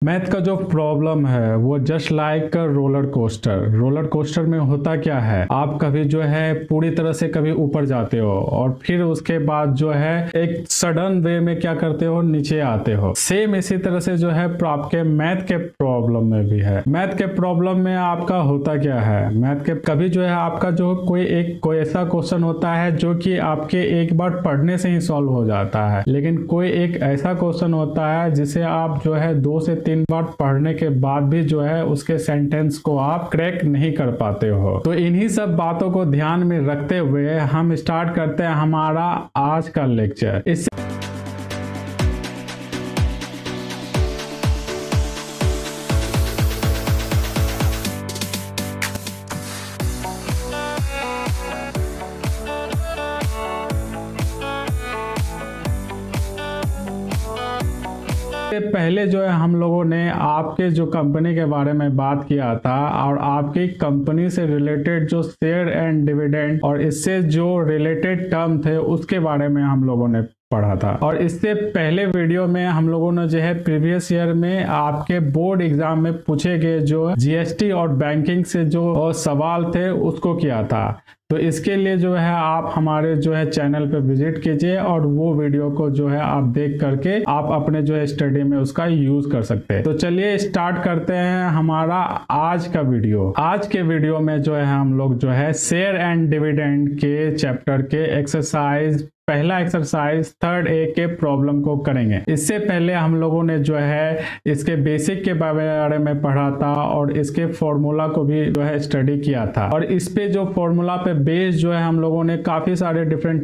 Math का जो problem है वो जस्ट लाइक रोलर कोस्टर में होता क्या है, आप कभी जो है पूरी तरह से कभी ऊपर जाते हो और फिर उसके बाद जो है एक सडन वे में क्या करते हो, नीचे आते हो। सेम इसी तरह से जो है आपके मैथ के प्रॉब्लम में भी है। मैथ के प्रॉब्लम में आपका होता क्या है, मैथ के कभी जो है आपका जो कोई ऐसा क्वेश्चन होता है जो कि आपके एक बार पढ़ने से ही सॉल्व हो जाता है, लेकिन कोई एक ऐसा क्वेश्चन होता है जिसे आप जो है 2 से 3 बार पढ़ने के बाद भी जो है उसके सेंटेंस को आप क्रैक नहीं कर पाते हो। तो इन्हीं सब बातों को ध्यान में रखते हुए हम स्टार्ट करते हैं हमारा आज का लेक्चर। इससे पहले जो है हम लोगों ने आपके जो कंपनी के बारे में बात किया था और आपकी कंपनी से रिलेटेड जो शेयर एंड डिविडेंड और इससे जो रिलेटेड टर्म थे उसके बारे में हम लोगों ने पढ़ा था। और इससे पहले वीडियो में हम लोगों ने जो है प्रीवियस ईयर में आपके बोर्ड एग्जाम में पूछे गए जो जीएसटी और बैंकिंग से जो सवाल थे उसको किया था। तो इसके लिए जो है आप हमारे जो है चैनल पे विजिट कीजिए और वो वीडियो को जो है आप देख करके आप अपने जो है स्टडी में उसका यूज कर सकते हैं। तो चलिए स्टार्ट करते हैं हमारा आज का वीडियो। आज के वीडियो में जो है हम लोग जो है शेयर एंड डिविडेंड के चैप्टर के पहला एक्सरसाइज 3rd ए के प्रॉब्लम को करेंगे। इससे पहले हम लोगों ने जो है इसके बेसिक के बारे में पढ़ा था और इसके फॉर्मूला को भी जो है स्टडी किया था। और इस पे जो फॉर्मूला पे बेस जो है हम लोगों ने काफी सारे डिफरेंट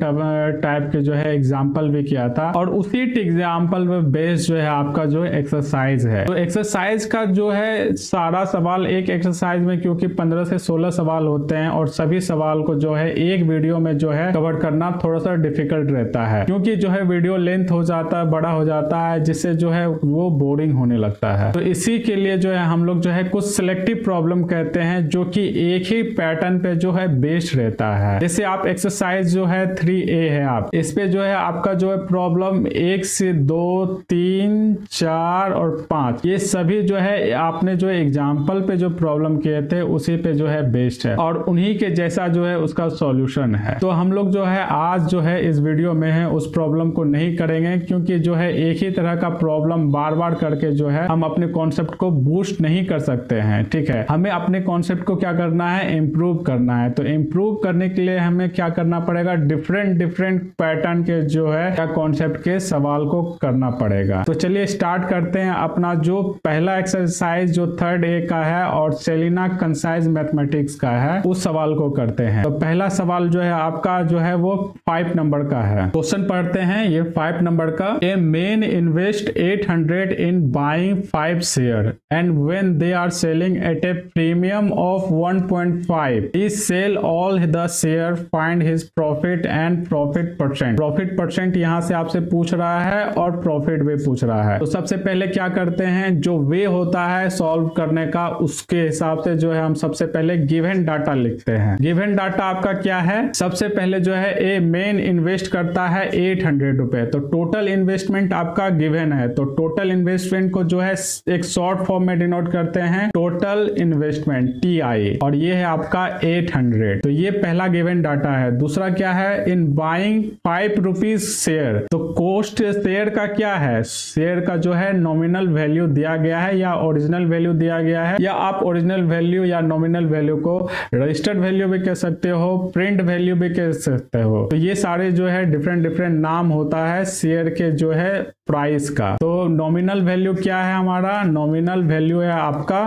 टाइप के जो है एग्जाम्पल भी किया था और उसी एग्जाम्पल पे बेस जो है आपका जो एक्सरसाइज है। तो एक्सरसाइज का जो है सारा सवाल एक एक्सरसाइज में क्योंकि 15 से 16 सवाल होते हैं और सभी सवाल को जो है एक वीडियो में जो है कवर करना थोड़ा सा डिफिकल्ट रहता है, क्योंकि जो है वीडियो लेंथ हो जाता है, बड़ा हो जाता है, जिससे जो है वो बोरिंग होने लगता है। तो इसी के लिए जो है हम लोग जो है कुछ सिलेक्टिव प्रॉब्लम कहते हैं जो कि एक ही पैटर्न पे जो है बेस्ड रहता है। जैसे आप एक्सरसाइज जो है 3A है, आप इस पे जो है आपका जो है प्रॉब्लम 1 से 2, 3, 4 और 5 ये सभी जो है आपने जो एग्जाम्पल पे जो प्रॉब्लम किए थे उसी पे जो है बेस्ड है और उन्हीं के जैसा जो है उसका सॉल्यूशन है। तो हम लोग जो है आज जो है इस वीडियो में है उस प्रॉब्लम को नहीं करेंगे, क्योंकि जो है एक ही तरह का प्रॉब्लम बार बार करके जो है हम अपने कॉन्सेप्ट को बूस्ट नहीं कर सकते हैं। ठीक है, हमें अपने कॉन्सेप्ट को क्या करना है, इम्प्रूव करना है। तो इम्प्रूव करने के लिए हमें क्या करना पड़ेगा, डिफरेंट पैटर्न के जो है क्या कॉन्सेप्ट के सवाल को करना पड़ेगा। तो चलिए स्टार्ट करते हैं अपना जो पहला एक्सरसाइज जो 3rd ए का है और सेलिना कंसाइज मैथमेटिक्स का है उस सवाल को करते हैं। तो पहला सवाल जो है आपका जो है वो 5 नंबर का है। क्वेश्चन पढ़ते हैं ये 5 नंबर का। A man invest 800 in buying 5 share and when they are selling at a premium of 1.5 he sell all the share, find his profit and profit percent. Profit percent यहां से आपसे पूछ रहा है और प्रॉफिट वे पूछ रहा है। तो सबसे पहले क्या करते हैं, जो वे होता है सॉल्व करने का उसके हिसाब से जो है हम सबसे पहले गिवन डाटा लिखते हैं। गिवन डाटा आपका क्या है, सबसे पहले जो है ए मेन इन्वेस्ट करता है 800 रुपए, तो टोटल इन्वेस्टमेंट आपका गिवन है। तो टोटल इन्वेस्टमेंट को जो है एक शॉर्ट फॉर्म में डिनोट करते हैं टोटल इन्वेस्टमेंट TI, और ये है आपका 800। तो ये पहला गिवन डाटा है। दूसरा क्या है, इन बाइंग 5 रुपीज शेयर, तो कॉस्ट शेयर का क्या है, शेयर का जो है नॉमिनल वैल्यू दिया गया है या ओरिजिनल वैल्यू दिया गया है, या आप ओरिजिनल वैल्यू या नॉमिनल वैल्यू को रजिस्टर्ड वैल्यू भी कह सकते हो, प्रिंट वैल्यू भी कह सकते हो। तो ये सारे जो है डिफरेंट नाम होता है शेयर के जो है प्राइस का। तो नॉमिनल वैल्यू क्या है, हमारा नॉमिनल वैल्यू है आपका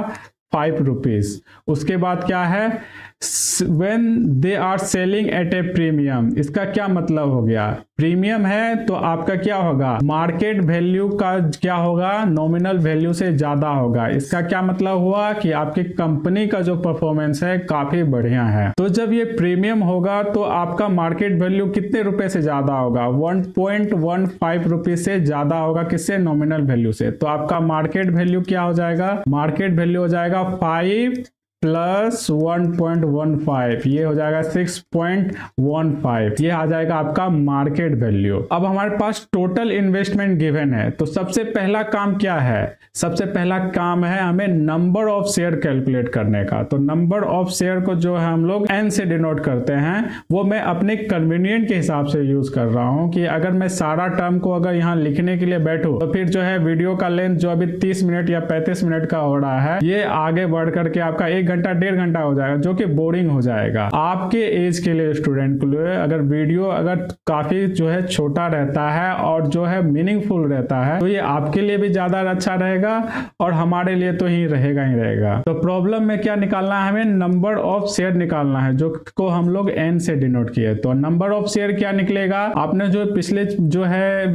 5 रुपीज। उसके बाद क्या है, when they are selling at a premium, इसका क्या मतलब हो गया, प्रीमियम है तो आपका क्या होगा, मार्केट वैल्यू का क्या होगा, नॉमिनल वैल्यू से ज्यादा होगा। इसका क्या मतलब हुआ कि आपकी कंपनी का जो परफॉर्मेंस है काफी बढ़िया है। तो जब ये प्रीमियम होगा तो आपका मार्केट वैल्यू कितने रुपए से ज्यादा होगा, 1.15 रुपीज से ज्यादा होगा, किससे, नॉमिनल वैल्यू से। तो आपका मार्केट वैल्यू क्या हो जाएगा, मार्केट वैल्यू हो जाएगा 5 प्लस 1.15, ये हो जाएगा 6.15, ये आ जाएगा आपका मार्केट वैल्यू। अब हमारे पास टोटल इन्वेस्टमेंट गिवन है, तो सबसे पहला काम क्या है? सबसे पहला काम है हमें नंबर ऑफ शेयर कैलकुलेट करने का। तो नंबर ऑफ शेयर को जो है हम लोग n से डिनोट करते हैं, वो मैं अपने कन्वीनियंट के हिसाब से यूज कर रहा हूं कि अगर मैं सारा टर्म को अगर यहाँ लिखने के लिए बैठूं तो फिर जो है वीडियो का लेंथ जो अभी 30 मिनट या 35 मिनट का हो रहा है, ये आगे बढ़ करके आपका 1 घंटा 1.5 घंटा हो जाएगा, जो कि बोरिंग हो जाएगा आपके एज के लिए, स्टूडेंट के लिए। अगर वीडियो अगर काफी जो है छोटा रहता है और जो है मीनिंगफुल रहता है, तो ये आपके लिए भी ज्यादा अच्छा रहेगा और हमारे लिए तो ही रहेगा ही रहेगा। तो प्रॉब्लम में क्या निकालना है? हमें नंबर ऑफ शेयर निकालना है, जो को हम लोग n से डिनोट किए। तो नंबर ऑफ शेयर क्या निकलेगा? आपने जो पिछले जो है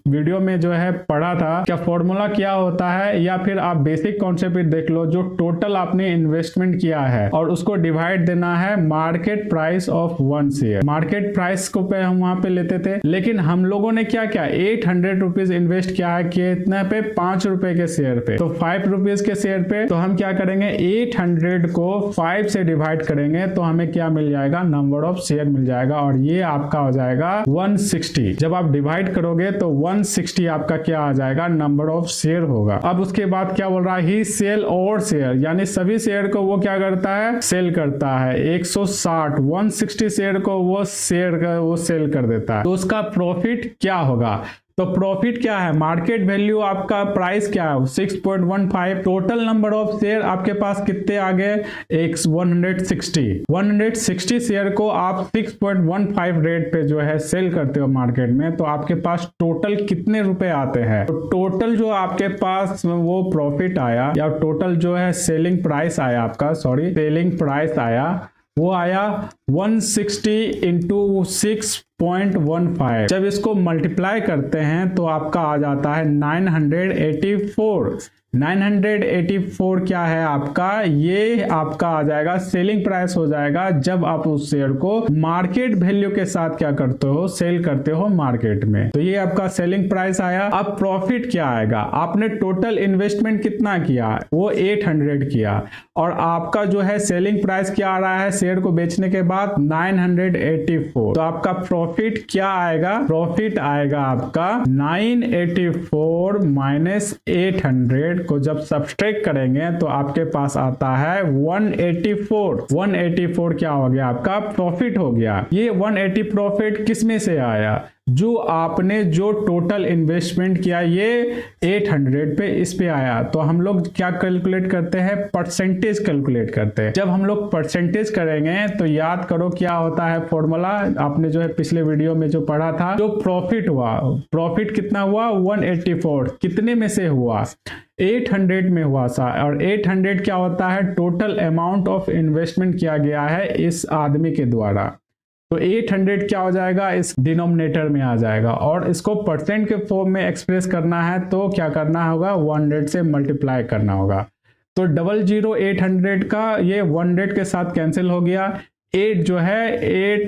वीडियो में जो है पढ़ा था, क्या फॉर्मूला क्या होता है, या फिर आप बेसिक कॉन्सेप्ट देख लो। जो टोटल आपने इन्वेस्टमेंट किया है और उसको डिवाइड देना है market price of 1 share. Market price को पे हम वहां पे लेते थे, लेकिन हम लोगों ने क्या किया, 800 रुपीज इन्वेस्ट किया है, कितने पे? 5 रुपए के शेयर पे। तो 5 रुपीज के शेयर पे तो हम क्या करेंगे, 800 को 5 से डिवाइड करेंगे तो हमें क्या मिल जाएगा? नंबर ऑफ शेयर मिल जाएगा, और ये आपका हो जाएगा 160। जब आप डिवाइड करोगे तो 160 आपका क्या आ जाएगा? नंबर ऑफ शेयर होगा। अब उसके बाद क्या बोल रहा है? ही सेल और शेयर, यानी सभी शेयर को वो क्या करता है? सेल करता है। 160 शेयर को वो सेल कर देता है। तो उसका प्रॉफिट क्या होगा? तो प्रॉफिट क्या है? मार्केट वैल्यू आपका प्राइस क्या है? 6.15। टोटल नंबर ऑफ शेयर आपके पास कितने आ गए? 160 शेयर को आप 6.15 रेट पे जो है सेल करते हो मार्केट में, तो आपके पास टोटल कितने रुपए आते हैं? तो टोटल जो आपके पास वो प्रॉफिट आया, या टोटल जो है सेलिंग प्राइस आया आपका, सेलिंग प्राइस आया, वो आया 160 इंटू 6.15। जब इसको मल्टीप्लाई करते हैं तो आपका आ जाता है 984। 984 क्या है आपका? ये आपका आ जाएगा सेलिंग प्राइस हो जाएगा, जब आप उस शेयर को मार्केट वैल्यू के साथ क्या करते हो? सेल करते हो मार्केट में। तो ये आपका सेलिंग प्राइस आया। अब प्रॉफिट क्या आएगा? आपने टोटल इन्वेस्टमेंट कितना किया? वो 800 किया, और आपका जो है सेलिंग प्राइस क्या आ रहा है शेयर को बेचने के बाद? 984। तो आपका प्रॉफिट क्या आएगा? प्रॉफिट आएगा आपका 984 माइनस 800 को जब सब्सट्रैक्ट करेंगे तो आपके पास आता है 184। 184 क्या हो गया? आपका प्रॉफिट हो गया। ये 180 प्रॉफिट किस में से आया? जो आपने जो टोटल इन्वेस्टमेंट किया, ये 800 पे इस पे आया। तो हम लोग क्या कैलकुलेट करते हैं? परसेंटेज कैलकुलेट करते हैं। जब हम लोग परसेंटेज करेंगे तो याद करो क्या होता है फॉर्मूला, आपने जो है पिछले वीडियो में जो पढ़ा था। जो प्रॉफिट हुआ, प्रॉफिट कितना हुआ? 184। कितने में से हुआ? 800 में हुआ सा। और 800 क्या होता है? टोटल अमाउंट ऑफ इन्वेस्टमेंट किया गया है इस आदमी के द्वारा। तो 800 क्या हो जाएगा? इस डिनोमिनेटर में आ जाएगा, और इसको परसेंट के फॉर्म में एक्सप्रेस करना है तो क्या करना होगा? 100 से मल्टीप्लाई करना होगा। तो 00800 का ये 100 के साथ कैंसिल हो गया। 8 जो है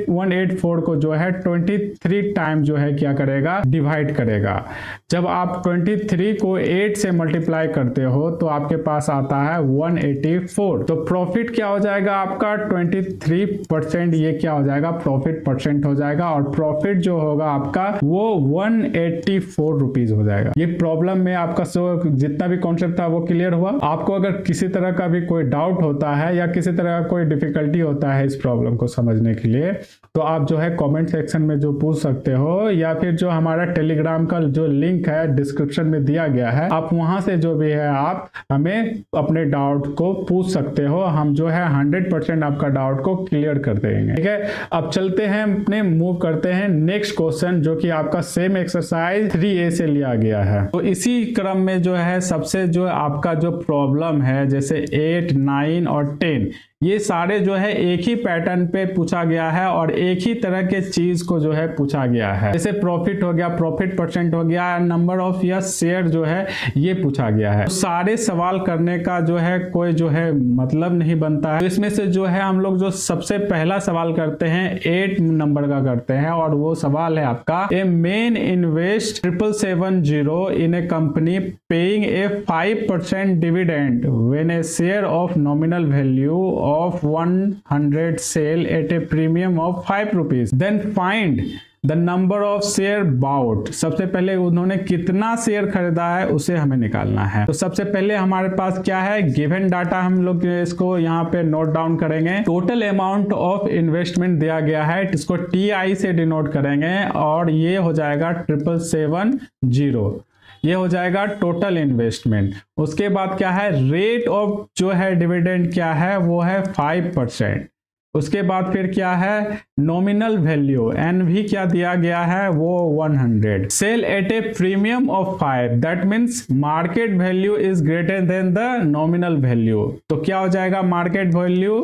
184 को जो है 23 टाइम जो है क्या करेगा? डिवाइड करेगा। जब आप 23 को 8 से मल्टीप्लाई करते हो तो आपके पास आता है 184। तो प्रॉफिट क्या हो जाएगा आपका? 23%। ये क्या हो जाएगा? प्रॉफिट परसेंट हो जाएगा, और प्रॉफिट जो होगा आपका वो 184 रुपीज हो जाएगा। ये प्रॉब्लम में आपका जितना भी कॉन्सेप्ट था वो क्लियर हुआ। आपको अगर किसी तरह का भी कोई डाउट होता है या किसी तरह का कोई डिफिकल्टी होता है इस प्रॉब्लम को समझने के लिए, तो आप जो है कमेंट सेक्शन में जो पूछ सकते हो, या फिर जो हमारा टेलीग्राम का जो लिंक है डिस्क्रिप्शन में दिया गया है, आप वहां से जो भी है आप हमें अपने डाउट को पूछ सकते हो। हम जो है 100% आपका डाउट को क्लियर कर देंगे। ठीक है, अब चलते हैं अपने मूव करते हैं नेक्स्ट क्वेश्चन, जो कि आपका सेम एक्सरसाइज 3A से लिया गया है। तो इसी क्रम में जो है सबसे जो आपका जो प्रॉब्लम है, जैसे 8, 9 और 10, ये सारे जो है एक ही पैटर्न पैटर्न पे पूछा गया है और एक ही तरह के चीज को जो है पूछा गया है। जैसे प्रॉफिट हो गया, प्रॉफिट परसेंट हो गया, नंबर ऑफ या शेयर जो है ये पूछा गया है। तो सारे सवाल करने का जो है कोई जो है मतलब नहीं बनता है। तो इसमें से जो है हम लोग जो सबसे पहला सवाल करते हैं 8 नंबर का करते हैं और वो सवाल है आपका, a man invest 770 in a company paying a 5% dividend when a share of nominal value of 100 sell at a premium of 5 rupees, then find the number of share bought. सबसे पहले उन्होंने कितना शेयर खरीदा है उसे हमें निकालना है। तो सबसे पहले हमारे पास क्या है, गिवन डाटा, हम लोग इसको यहाँ पे नोट डाउन करेंगे। टोटल अमाउंट ऑफ इन्वेस्टमेंट दिया गया है, इसको TI से डिनोट करेंगे और ये हो जाएगा 770, ये हो जाएगा टोटल इन्वेस्टमेंट। उसके बाद क्या है, रेट ऑफ जो है डिविडेंड क्या है, वो है 5%। उसके बाद फिर क्या है, नॉमिनल वैल्यू NV क्या दिया गया है, वो 100। Sell at a premium of 5, that means market value is greater than the nominal value. तो क्या हो जाएगा मार्केट वैल्यू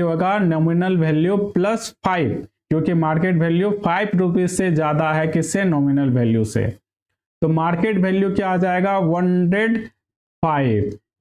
होगा नॉमिनल वैल्यू प्लस 5, क्योंकि मार्केट वैल्यू 5 रुपीज से ज्यादा है किससे, नॉमिनल वैल्यू से। तो मार्केट वैल्यू क्या आ जाएगा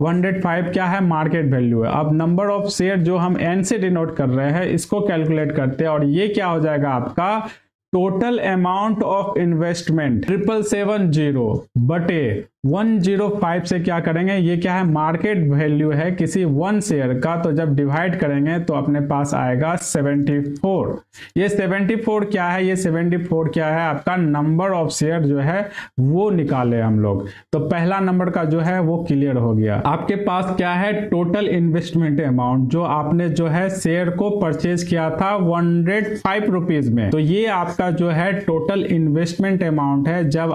105 क्या है, मार्केट वैल्यू है। अब नंबर ऑफ शेयर जो हम N से डिनोट कर रहे हैं इसको कैलकुलेट करते हैं और ये क्या हो जाएगा आपका टोटल अमाउंट ऑफ इन्वेस्टमेंट 770 बटे 105 से क्या करेंगे, ये क्या है मार्केट वैल्यू है किसी 1 शेयर का, तो जब डिवाइड करेंगे तो अपने पास आएगा 74। ये 74 क्या है, ये 74 क्या है आपका नंबर ऑफ शेयर जो है वो निकाले हम लोग। तो पहला नंबर का जो है वो क्लियर हो गया। आपके पास क्या है टोटल इन्वेस्टमेंट अमाउंट, जो आपने जो है शेयर को परचेज किया था 105 रुपीज में, तो ये आपका जो है टोटल इन्वेस्टमेंट अमाउंट है। जब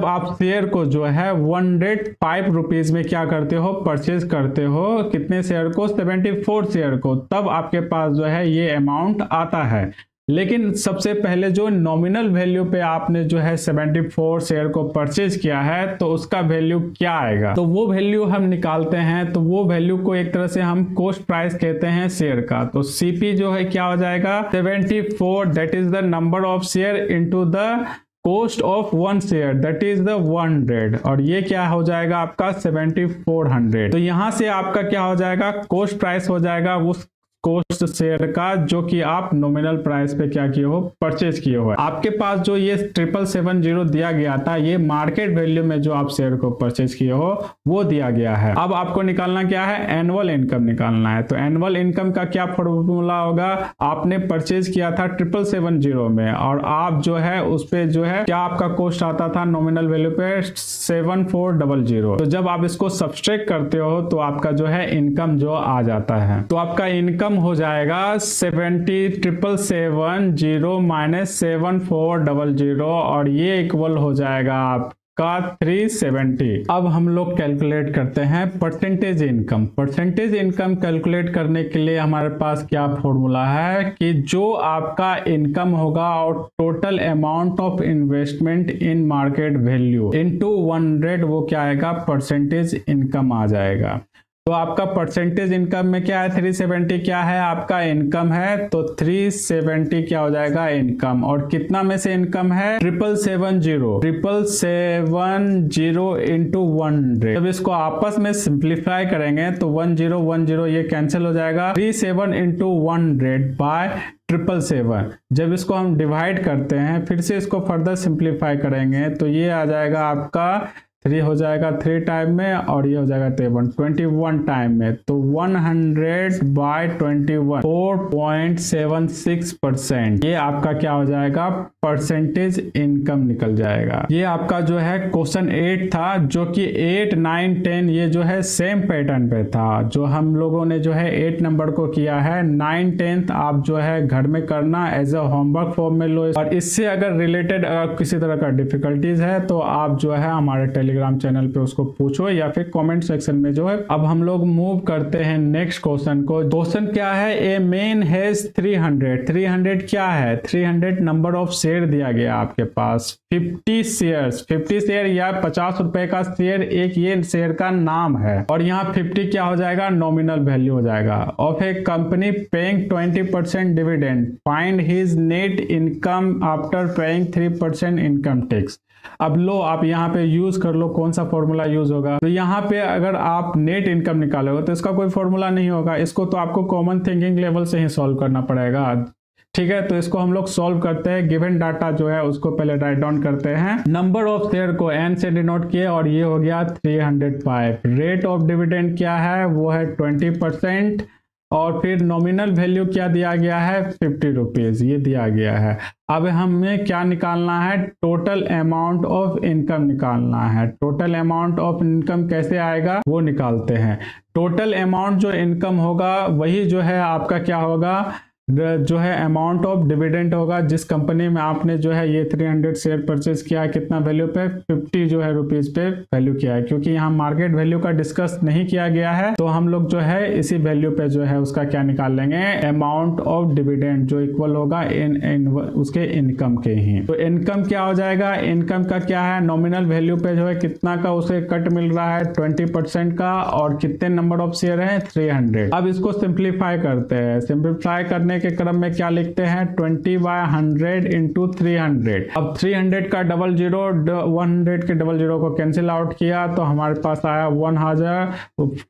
आप शेयर को जो है 105 रुपीज में क्या करते हो, परचेज करते हो, कितने शेयर को, 74 शेयर को, तब आपके पास जो है ये अमाउंट आता है। लेकिन सबसे पहले जो नॉमिनल वैल्यू पे आपने जो है 74 शेयर को परचेज किया है तो उसका वैल्यू क्या आएगा, तो वो वैल्यू हम निकालते हैं। तो वो वैल्यू को एक तरह से हम कॉस्ट प्राइस कहते हैं शेयर का। तो CP जो है क्या हो जाएगा 74, that is the number of share into the cost of 1 share, that is the 100, और ये क्या हो जाएगा आपका 7400। तो यहां से आपका क्या हो जाएगा कॉस्ट प्राइस हो जाएगा उस कॉस्ट शेयर का जो कि आप नॉमिनल प्राइस पे क्या किए हो, परचेज किए हो। आपके पास जो ये 770 दिया गया था, ये मार्केट वैल्यू में जो आप शेयर को परचेज किए हो वो दिया गया है। अब आपको निकालना क्या है, एनुअल इनकम निकालना है। तो एनुअल इनकम का क्या फॉर्मूला होगा, आपने परचेज किया था 770 में और आप जो है उस पे जो है क्या आपका कॉस्ट आता था नॉमिनल वैल्यू पे 7400। तो जब आप इसको सब्सट्रैक्ट करते हो तो आपका जो है इनकम जो आ जाता है, तो आपका इनकम हो जाएगा 70770 माइनस 7400 और ये इक्वल हो जाएगा आपका 370। अब हम लोग कैलकुलेट करते हैं percentage income. Percentage income calculate करने के लिए हमारे पास क्या फॉर्मूला है कि जो आपका इनकम होगा और total amount of investment in market value into 100, वो क्या आएगा परसेंटेज इनकम आ जाएगा। तो आपका परसेंटेज इनकम में क्या है 370 क्या है आपका इनकम है, तो 370 क्या हो जाएगा इनकम, और कितना में से इनकम है 770 इंटू 100। जब इसको आपस में सिंप्लीफाई करेंगे तो 1010 ये कैंसिल हो जाएगा, 37 इंटू 100 बाय 777। जब इसको हम डिवाइड करते हैं फिर से इसको फर्दर सिंप्लीफाई करेंगे तो ये आ जाएगा आपका 3 हो जाएगा 3 टाइम में और ये हो जाएगा 21 टाइम में, तो 100 बाय 21 4.76%, ये आपका क्या हो जाएगा परसेंटेज इनकम निकल जाएगा। ये आपका जो है क्वेश्चन 8 था, जो कि 8, 9, 10 ये जो है सेम पैटर्न पे था। जो हम लोगों ने जो है 8 नंबर को किया है, 9, 10 आप जो है घर में करना एज अ होमवर्क फॉर्म में लो, और इससे अगर रिलेटेड किसी तरह का डिफिकल्टीज है तो आप जो है हमारे टेलीग्राम चैनल पे उसको पूछो या फिर कमेंट सेक्शन में जो है। अब हम लोग मूव करते हैं नेक्स्ट क्वेश्चन को। क्वेश्चन क्या है, ए मैन हैज 300 क्या है, 300 नंबर ऑफ शेयर दिया गया आपके पास, 50 शेयर या 50 रुपए का शेयर, एक ये शेयर का नाम है, और यहाँ 50 क्या हो जाएगा, नॉमिनल वैल्यू हो जाएगा, of A company paying 20% dividend, find his net income after paying 3% income tax. अब लो आप यहाँ पे यूज कर लो, कौन सा फॉर्मूला यूज होगा। तो यहाँ पे अगर आप नेट इनकम निकालोगे तो इसका कोई फॉर्मूला नहीं होगा, इसको तो आपको कॉमन थिंकिंग लेवल से ही सॉल्व करना पड़ेगा। ठीक है, तो इसको हम लोग सॉल्व करते हैं। गिवन डाटा जो है उसको पहले राइट डाउन करते हैं, नंबर ऑफ शेयर को n से डिनोट किए और ये हो गया 305। रेट ऑफ डिविडेंड क्या है, वो है 20%, और फिर नॉमिनल वैल्यू क्या दिया गया है, 50 रुपीज ये दिया गया है। अब हमें क्या निकालना है, टोटल अमाउंट ऑफ इनकम निकालना है। टोटल अमाउंट ऑफ इनकम कैसे आएगा वो निकालते हैं। टोटल अमाउंट जो इनकम होगा वही जो है आपका क्या होगा, जो है अमाउंट ऑफ डिविडेंड होगा। जिस कंपनी में आपने जो है ये 300 शेयर परचेज किया, कितना वैल्यू पे, 50 जो है रुपीज पे वैल्यू किया है। क्योंकि यहाँ मार्केट वैल्यू का डिस्कस नहीं किया गया है तो हम लोग जो है इसी वैल्यू पे जो है उसका क्या निकाल लेंगे, अमाउंट ऑफ डिविडेंड, जो इक्वल होगा इन उसके इनकम के ही। तो इनकम क्या हो जाएगा, इनकम का क्या है, नॉमिनल वैल्यू पे जो है कितना का उसे कट मिल रहा है, 20% का, और कितने नंबर ऑफ शेयर है, 300। अब इसको सिंप्लीफाई करते हैं। सिंप्लीफाई करने के क्रम में क्या लिखते हैं, 20/100 इंटू 300। अब 300 का 00, 100 के 00 को कैंसिल आउट किया तो हमारे पास आया 1000,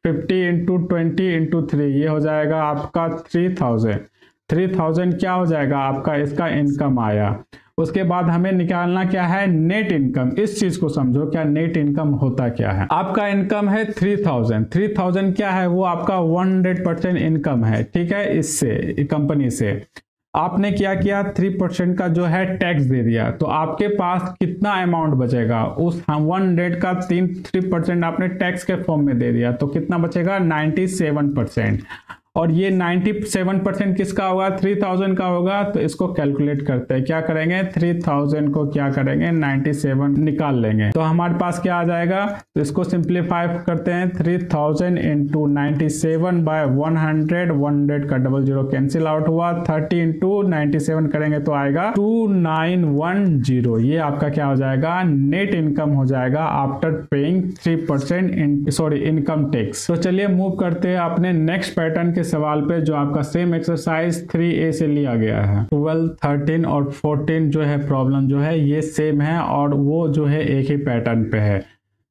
50 इंटू 20 इंटू 3, ये हो जाएगा आपका 3000। 3000 क्या हो जाएगा आपका, इसका इनकम आया। उसके बाद हमें निकालना क्या है, नेट इनकम। इस चीज को समझो, क्या नेट इनकम होता क्या है। आपका इनकम है 3000, 3000 क्या है, वो आपका 100% इनकम है। ठीक है, इससे कंपनी से आपने क्या किया, 3% का जो है टैक्स दे दिया, तो आपके पास कितना अमाउंट बचेगा, उस 100 का 3% आपने टैक्स के फॉर्म में दे दिया, तो कितना बचेगा, 97%। और ये 97% किसका होगा, 3000 का होगा। तो इसको कैलकुलेट करते हैं, क्या करेंगे, 3000 को क्या करेंगे, 97 निकाल लेंगे, तो हमारे पास क्या आ जाएगा। तो इसको सिंप्लीफाई करते हैं, 3000 इंटू 97/100, 100 का 00 कैंसिल आउट हुआ, 30 इंटू 97 करेंगे तो आएगा 2910। ये आपका क्या हो जाएगा, नेट इनकम हो जाएगा आफ्टर पेइंग 3% इनकम टैक्स। तो चलिए मूव करते हैं अपने नेक्स्ट पैटर्न के सवाल पे, जो आपका सेम एक्सरसाइज 3A से लिया गया है। 12, 13 और 14 जो है प्रॉब्लम जो है ये सेम है और वो जो है एक ही पैटर्न पे है।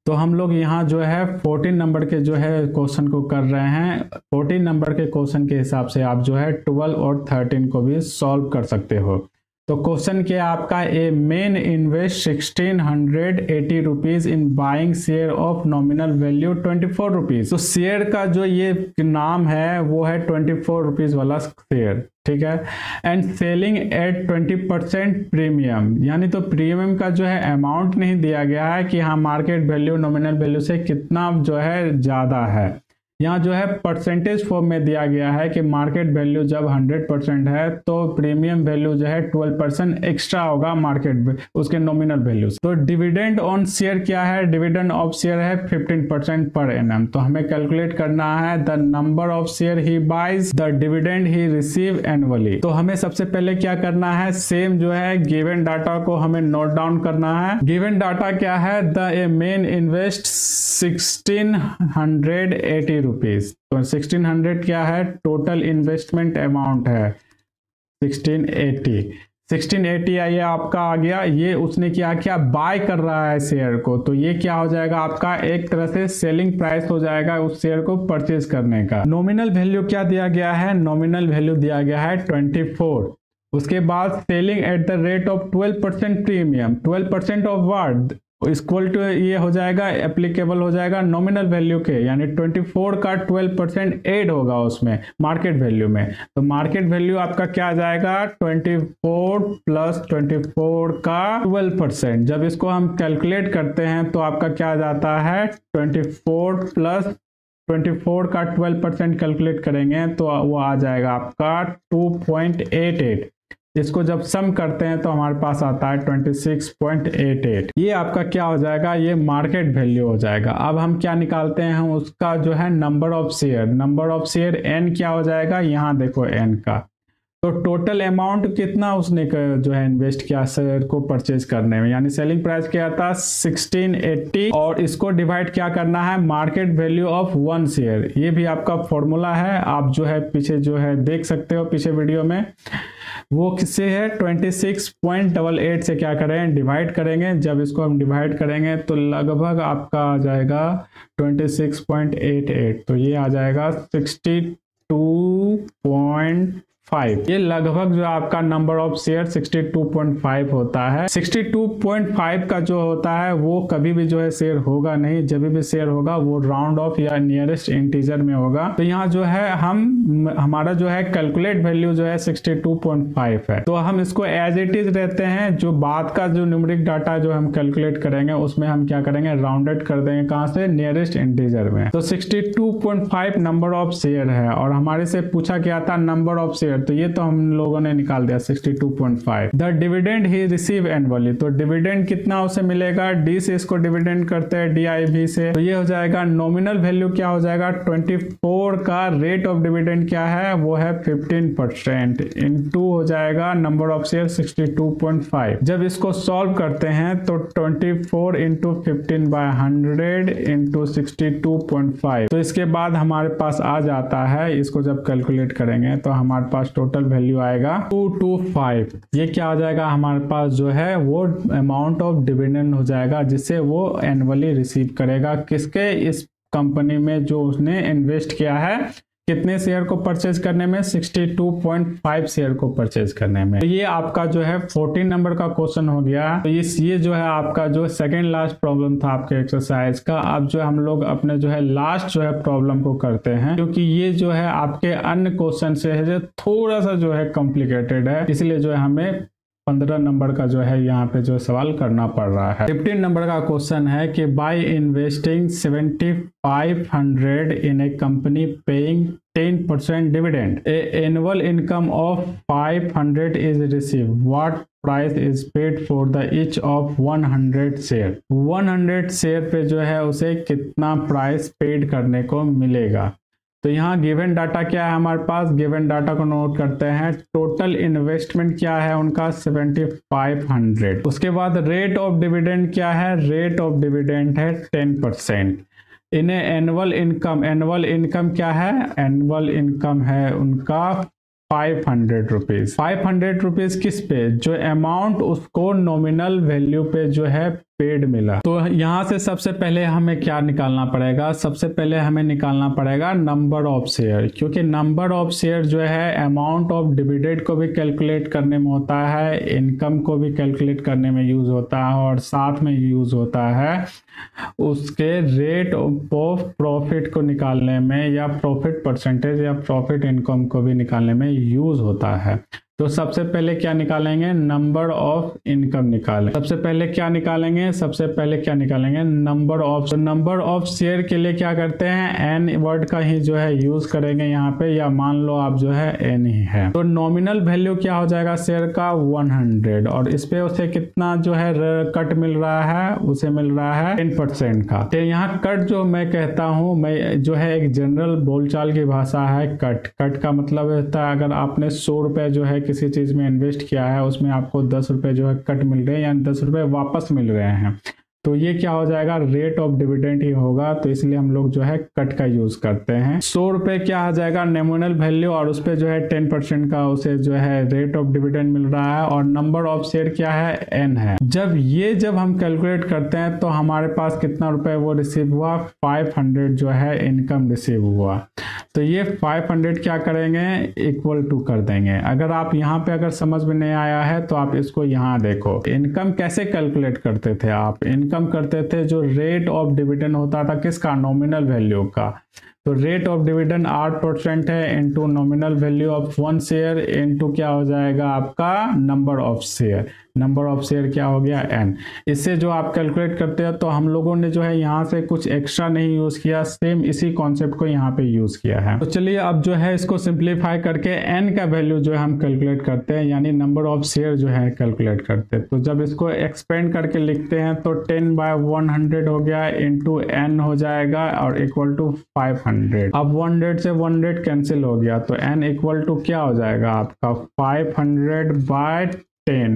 तो हम लोग यहाँ जो है 14 नंबर के जो है क्वेश्चन को कर रहे हैं। 14 नंबर के क्वेश्चन के हिसाब से आप जो है 12 और 13 को भी सॉल्व कर सकते हो। तो क्वेश्चन क्या आपका, a man invest 1680 rupees in buying share of nominal value 24 rupees. तो शेयर का जो ये नाम है वो है 24 रुपीज वाला शेयर, ठीक है, एंड सेलिंग एट 20% प्रीमियम। यानी तो प्रीमियम का जो है अमाउंट नहीं दिया गया है कि हाँ मार्केट वैल्यू नॉमिनल वैल्यू से कितना जो है ज्यादा है। यहाँ जो है परसेंटेज फॉर्म में दिया गया है कि मार्केट वैल्यू जब 100% है तो प्रीमियम वैल्यू जो है 12% एक्स्ट्रा होगा मार्केट उसके नॉमिनल वैल्यू से। तो डिविडेंड ऑन शेयर क्या है, डिविडेंड ऑफ शेयर है 15% पर एनम। तो हमें कैलकुलेट करना है the number of share he buys, the dividend he receive annually. तो हमें सबसे पहले क्या करना है, सेम जो है गिवन डाटा को हमें नोट डाउन करना है। गिवन डाटा क्या है, the A man invest 1680 rupees. तो 1600 क्या है, टोटल इन्वेस्टमेंट अमाउंट है 1680 ये आपका आ गया। ये उसने क्या किया, बाय कर रहा है शेयर को, तो ये क्या हो जाएगा आपका एक तरह से सेलिंग प्राइस हो जाएगा उस शेयर को परचेज करने का। नॉमिनल वैल्यू क्या दिया गया है, नॉमिनल वैल्यू दिया गया है 24। उसके बाद selling at the rate of 12% premium, 12% of what, equal to ये हो जाएगा एप्लीकेबल हो जाएगा नॉमिनल वैल्यू के, यानी 24 का 12% ऐड होगा उसमें मार्केट वैल्यू में। तो मार्केट वैल्यू आपका क्या आ जाएगा, 24 प्लस 24 का 12%। जब इसको हम कैलकुलेट करते हैं तो आपका क्या आ जाता है, 24 प्लस 24 का 12% कैलकुलेट करेंगे तो वो आ जाएगा आपका 2.88। इसको जब सम करते हैं तो हमारे पास आता है 26.88। ये आपका क्या हो जाएगा, ये मार्केट वैल्यू हो जाएगा। अब हम क्या निकालते हैं, हम उसका जो है नंबर ऑफ शेयर एन क्या हो जाएगा, यहाँ देखो एन का। तो टोटल अमाउंट कितना उसने जो है इन्वेस्ट किया शेयर को परचेज करने में, यानी सेलिंग प्राइस क्या था 1680, और इसको डिवाइड क्या करना है मार्केट वैल्यू ऑफ 1 शेयर। ये भी आपका फॉर्मूला है, आप जो है पीछे जो है देख सकते हो पीछे वीडियो में। वो किससे है 26.88 से क्या करें डिवाइड करेंगे। जब इसको हम डिवाइड करेंगे तो लगभग आपका आ जाएगा 26.88, तो ये आ जाएगा 62.5। ये लगभग जो आपका नंबर ऑफ शेयर 62.5 होता है। 62.5 का जो होता है वो कभी भी जो है शेयर होगा नहीं, जब भी शेयर होगा वो राउंड ऑफ या नियरेस्ट इंटीजर में होगा। तो यहाँ जो है हमारा जो है कैलकुलेट वैल्यू जो है 62.5 है, तो हम इसको एज इट इज रहते हैं। जो बाद का जो न्यूमेरिक डाटा जो हम कैलकुलेट करेंगे उसमें हम क्या करेंगे राउंडेड कर देंगे, कहाँ से नियरेस्ट इंटीजर में। तो 62.5 नंबर ऑफ शेयर है और हमारे से पूछा गया था नंबर ऑफ शेयर, तो ये तो हम लोगों ने निकाल दिया 62.5। The dividend he receive annually, तो डिविडेंड कितना उसे मिलेगा, डी से इसको डिविडेंड करते हैं DIV से, तो ये हो जाएगा नॉमिनल वैल्यू क्या हो जाएगा 24 का रेट ऑफ डिविडेंड क्या है वो है 15% इनटू हो जाएगा नंबर ऑफ शेयर 62.5। जब इसको सॉल्व करते हैं तो 24 इंटू 15/100 इंटू 62.5, तो इसके बाद हमारे पास आ जाता है, इसको जब कैलकुलेट करेंगे तो हमारे पास टोटल वैल्यू आएगा 225। ये क्या आ जाएगा हमारे पास जो है वो अमाउंट ऑफ डिविडेंड हो जाएगा जिससे वो एनुअली रिसीव करेगा किसके, इस कंपनी में जो उसने इन्वेस्ट किया है। कितने शेयर को परचेज करने में 62.5 शेयर को परचेज करने में। तो ये आपका जो है 14 नंबर का क्वेश्चन हो गया। तो ये जो है आपका जो सेकंड लास्ट प्रॉब्लम था आपके एक्सरसाइज का। अब जो हम लोग अपने जो है लास्ट जो है प्रॉब्लम को करते हैं, क्योंकि ये जो है आपके अन्य क्वेश्चन से है जो थोड़ा सा जो है कॉम्प्लिकेटेड है, इसलिए जो है हमें 15 नंबर का जो है यहाँ पे जो सवाल करना पड़ रहा है। 15 नंबर का क्वेश्चन है कि by investing 7500 in a company paying 10% dividend, A annual income of 500 is receive, what price is paid for the each of 100 share. 100 share पे जो है उसे कितना प्राइस पेड करने को मिलेगा। तो यहाँ गिवन डाटा क्या है हमारे पास, गिवन डाटा को नोट करते हैं। टोटल इन्वेस्टमेंट क्या है उनका 7500। उसके बाद रेट ऑफ डिविडेंड क्या है, रेट ऑफ डिविडेंड है 10%। इन्हें एनुअल इनकम क्या है, एनुअल इनकम है उनका 500 रुपीज। 500 रुपीज किस पे, जो अमाउंट उसको नॉमिनल वैल्यू पे जो है पेड मिला। तो यहाँ से सबसे पहले हमें क्या निकालना पड़ेगा, सबसे पहले हमें निकालना पड़ेगा नंबर ऑफ शेयर, क्योंकि नंबर ऑफ शेयर जो है अमाउंट ऑफ डिविडेंड को भी कैलकुलेट करने में होता है, इनकम को भी कैलकुलेट करने में यूज होता है, और साथ में यूज होता है उसके रेट ऑफ प्रॉफिट को निकालने में, या प्रॉफिट परसेंटेज या प्रॉफिट इनकम को भी निकालने में यूज होता है। तो सबसे पहले क्या निकालेंगे, नंबर ऑफ इनकम निकालें। सबसे पहले क्या निकालेंगे नंबर ऑफ। तो नंबर ऑफ शेयर के लिए क्या करते हैं, एन वर्ड का ही जो है यूज करेंगे यहाँ पे, या मान लो आप जो है एन ही है। तो नॉमिनल वैल्यू क्या हो जाएगा शेयर का 100, और इस पे उसे कितना जो है कट मिल रहा है, उसे मिल रहा है 10% का। तो यहाँ कट जो मैं कहता हूँ, मैं जो है एक जनरल बोलचाल की भाषा है कट का मतलब होता है अगर आपने 100 रुपए जो है किसी चीज में इन्वेस्ट किया है, उसमें आपको 10 रुपए जो है कट मिल रहे हैं, यानी 10 रुपए वापस मिल रहे हैं, तो ये क्या हो जाएगा, रेट ऑफ डिविडेंड ही होगा। तो इसलिए हम लोग जो है कट का यूज करते हैं। 100 रुपए क्या आ जाएगा नॉमिनल वैल्यू, और उस पर जो है 10% का उसे जो है रेट ऑफ डिविडेंड मिल रहा है, और नंबर ऑफ शेयर क्या है, एन है। जब हम कैलकुलेट करते हैं तो हमारे पास कितना रुपए वो रिसीव हुआ, 500 जो है इनकम रिसीव हुआ। तो ये 500 क्या करेंगे, इक्वल टू कर देंगे। अगर आप यहाँ पे अगर समझ में नहीं आया है तो आप इसको यहाँ देखो, इनकम कैसे कैलकुलेट करते थे आप, इनकम करते थे जो रेट ऑफ डिविडेंड होता था किसका, नॉमिनल वैल्यू का। तो रेट ऑफ डिविडेंड 8% है into nominal value of 1 share into क्या हो जाएगा आपका number of share. Number of share क्या हो गया n। इससे जो आप कैलकुलेट करते हैं तो हम लोगों ने जो है यहाँ से कुछ एक्स्ट्रा नहीं यूज किया, सेम इसी कॉन्सेप्ट को यहाँ पे यूज किया है। तो चलिए अब जो है इसको सिंप्लीफाई करके n का वैल्यू जो है हम कैलकुलेट करते हैं, यानी नंबर ऑफ शेयर जो है कैलकुलेट करते हैं। तो जब इसको एक्सपेंड करके लिखते हैं तो 10/100 हो गया इंटू n हो जाएगा और इक्वल टू 500। अब 100 से 100 कैंसिल हो गया तो n इक्वल टू क्या हो जाएगा आपका 500/10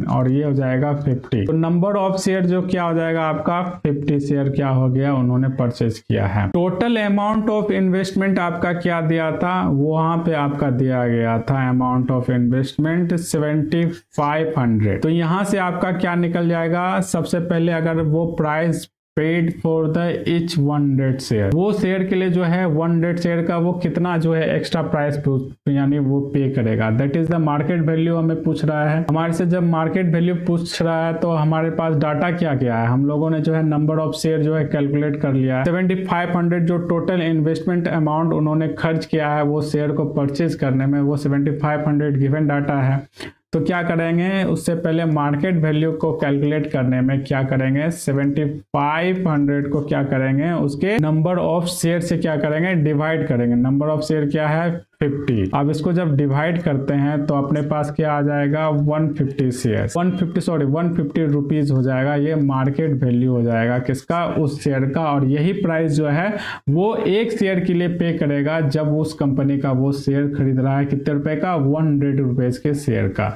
और ये हो जाएगा 50। तो नंबर ऑफ शेयर जो क्या हो जाएगा आपका 50 शेयर क्या हो गया उन्होंने परचेज किया है। टोटल अमाउंट ऑफ इन्वेस्टमेंट आपका क्या दिया था, वहां पे आपका दिया गया था अमाउंट ऑफ इन्वेस्टमेंट 7500। तो यहां से आपका क्या निकल जाएगा, सबसे पहले अगर वो price paid for the each 100 share, वो शेयर के लिए जो है 100 शेयर का वो कितना जो है एक्स्ट्रा प्राइस यानी वो पे करेगा, that is the market value हमें पूछ रहा है। हमारे से जब मार्केट वैल्यू पूछ रहा है तो हमारे पास डाटा क्या क्या है, हम लोगों ने जो है नंबर ऑफ शेयर जो है कैलकुलेट कर लिया है। 7500 जो टोटल इन्वेस्टमेंट अमाउंट उन्होंने खर्च किया है वो शेयर को परचेज करने में, वो 7500 गिवन डाटा है। तो क्या करेंगे, उससे पहले मार्केट वैल्यू को कैलकुलेट करने में क्या करेंगे, 7500 को क्या करेंगे उसके नंबर ऑफ शेयर से क्या करेंगे डिवाइड करेंगे। नंबर ऑफ शेयर क्या है 50। अब इसको जब डिवाइड करते हैं तो अपने पास क्या आ जाएगा 150 शेयर 150 रुपीज हो जाएगा। ये मार्केट वैल्यू हो जाएगा किसका, उस शेयर का। और यही प्राइस जो है वो एक शेयर के लिए पे करेगा जब उस कंपनी का वो शेयर खरीद रहा है कितने रुपए का, 100 रुपीज के शेयर का।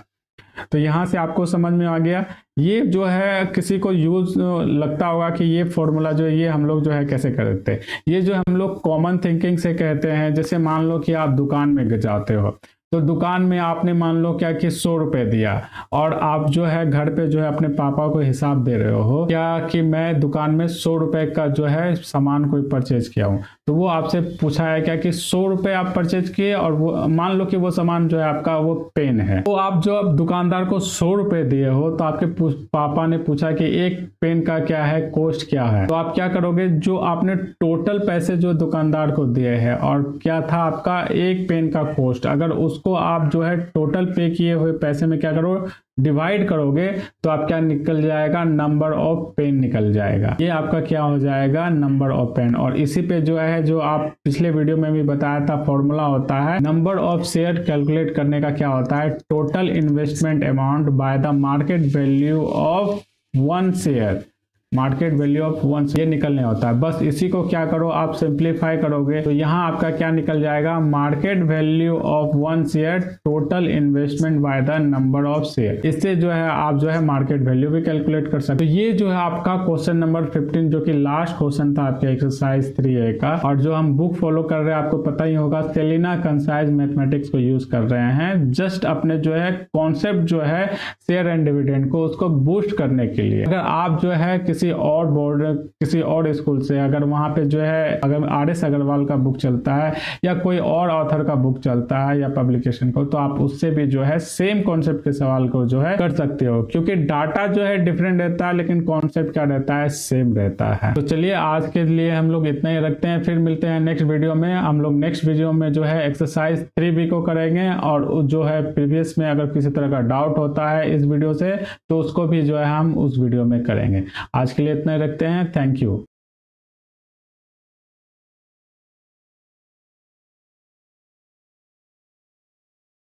तो यहां से आपको समझ में आ गया। ये जो है किसी को यूज लगता होगा कि ये फॉर्मूला जो है ये हम लोग जो है कैसे करते हैं, ये जो हम लोग कॉमन थिंकिंग से कहते हैं। जैसे मान लो कि आप दुकान में जाते हो तो दुकान में आपने मान लो क्या कि 100 रुपए दिया और आप जो है घर पे जो है अपने पापा को हिसाब दे रहे हो क्या कि मैं दुकान में 100 रुपए का जो है सामान कोई परचेज किया हूँ। तो वो आपसे पूछा है क्या कि 100 रुपए आप परचेज किए और वो मान लो कि वो सामान जो है आपका वो पेन है। तो आप जो अब दुकानदार को 100 रुपए दिए हो तो आपके पापा ने पूछा कि एक पेन का क्या है कॉस्ट क्या है। तो आप क्या करोगे, जो आपने टोटल पैसे जो दुकानदार को दिए हैं और क्या था आपका एक पेन का कॉस्ट, अगर उसको आप जो है टोटल पे किए हुए पैसे में क्या करो डिवाइड करोगे तो आप क्या निकल जाएगा, नंबर ऑफ पेन निकल जाएगा। ये आपका क्या हो जाएगा, नंबर ऑफ पेन। और इसी पे जो है जो आप पिछले वीडियो में भी बताया था फॉर्मूला होता है नंबर ऑफ शेयर कैलकुलेट करने का क्या होता है, total investment amount by the market value of 1 share. Market value of 1 ये निकलने होता है। बस इसी को क्या करो आप सिंप्लीफाई करोगे तो यहाँ आपका क्या निकल जाएगा, market value of 1 share total investment by the number of share. इससे जो है आप जो है मार्केट वैल्यू भी कैलकुलेट कर सकते हो। तो ये जो है आपका क्वेश्चन नंबर 15 जो कि लास्ट क्वेश्चन था आपके एक्सरसाइज 3A का, और जो हम बुक फॉलो कर रहे हैं आपको पता ही होगा सेलिना कंसाइज मैथमेटिक्स को यूज कर रहे हैं जस्ट अपने जो है कॉन्सेप्ट जो है शेयर एंड डिविडेंड को उसको बूस्ट करने के लिए। अगर आप जो है किसी और बोर्ड किसी और स्कूल से अगर वहां पे जो है अगर RS अग्रवाल का बुक चलता है या कोई और ऑथर का बुक चलता है या पब्लिकेशन को, तो आप उससे भी जो है सेम कॉन्सेप्ट के सवाल को जो है कर सकते हो, क्योंकि डाटा जो है डिफरेंट रहता है लेकिन कॉन्सेप्ट क्या रहता है सेम रहता है। तो चलिए आज के लिए हम लोग इतना ही रखते हैं, फिर मिलते हैं नेक्स्ट वीडियो में। हम लोग नेक्स्ट वीडियो में जो है एक्सरसाइज 3B को करेंगे और जो है प्रीवियस में अगर किसी तरह का डाउट होता है इस वीडियो से तो उसको भी जो है हम उस वीडियो में करेंगे। आज के लिए इतना ही रखते हैं, थैंक यू।